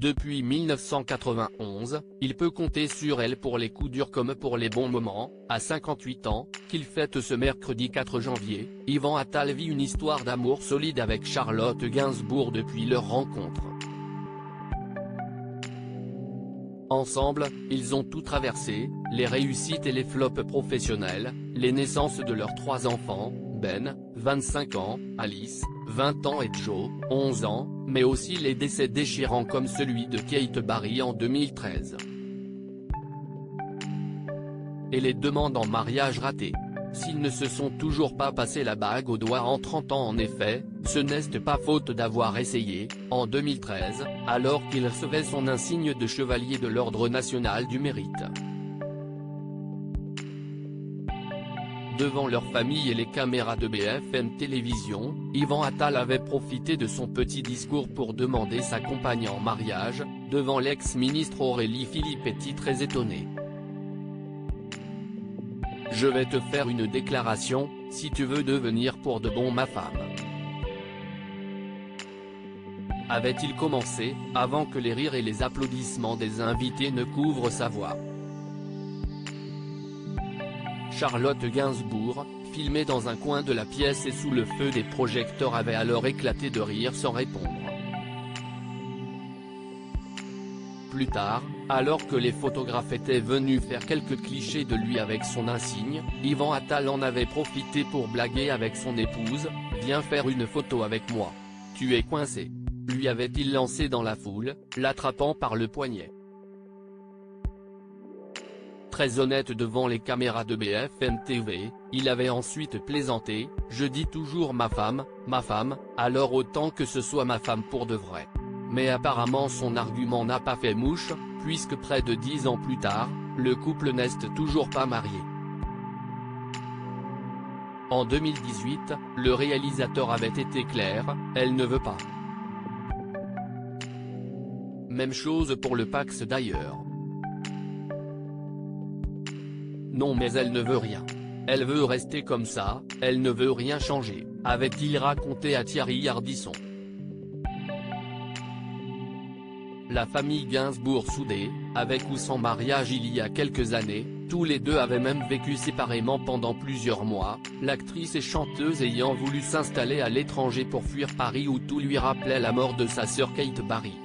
Depuis 1991, il peut compter sur elle pour les coups durs comme pour les bons moments. À 58 ans, qu'il fête ce mercredi 4 janvier, Yvan Attal vit une histoire d'amour solide avec Charlotte Gainsbourg depuis leur rencontre. Ensemble, ils ont tout traversé, les réussites et les flops professionnels, les naissances de leurs 3 enfants, Ben, 25 ans, Alice, 20 ans et Joe, 11 ans, mais aussi les décès déchirants comme celui de Kate Barry en 2013. Et les demandes en mariage ratées. S'ils ne se sont toujours pas passé la bague au doigt en 30 ans en effet, ce n'est pas faute d'avoir essayé, en 2013, alors qu'il recevait son insigne de chevalier de l'Ordre national du mérite. Devant leur famille et les caméras de BFM Télévision, Yvan Attal avait profité de son petit discours pour demander sa compagne en mariage, devant l'ex-ministre Aurélie Filippetti très étonnée. « Je vais te faire une déclaration, si tu veux devenir pour de bon ma femme. » avait-il commencé, avant que les rires et les applaudissements des invités ne couvrent sa voix. Charlotte Gainsbourg, filmée dans un coin de la pièce et sous le feu des projecteurs avait alors éclaté de rire sans répondre. Plus tard, alors que les photographes étaient venus faire quelques clichés de lui avec son insigne, Yvan Attal en avait profité pour blaguer avec son épouse, « Viens faire une photo avec moi. Tu es coincé », lui avait-il lancé dans la foule, l'attrapant par le poignet. Très honnête devant les caméras de BFM TV, il avait ensuite plaisanté, « Je dis toujours ma femme, alors autant que ce soit ma femme pour de vrai. » Mais apparemment son argument n'a pas fait mouche, puisque près de 10 ans plus tard, le couple n'est toujours pas marié. En 2018, le réalisateur avait été clair, elle ne veut pas. Même chose pour le Pacs d'ailleurs. Non mais elle ne veut rien. Elle veut rester comme ça, elle ne veut rien changer, avait-il raconté à Thierry Ardisson. La famille Gainsbourg soudée, avec ou sans mariage il y a quelques années, tous les deux avaient même vécu séparément pendant plusieurs mois, l'actrice et chanteuse ayant voulu s'installer à l'étranger pour fuir Paris où tout lui rappelait la mort de sa sœur Kate Barry.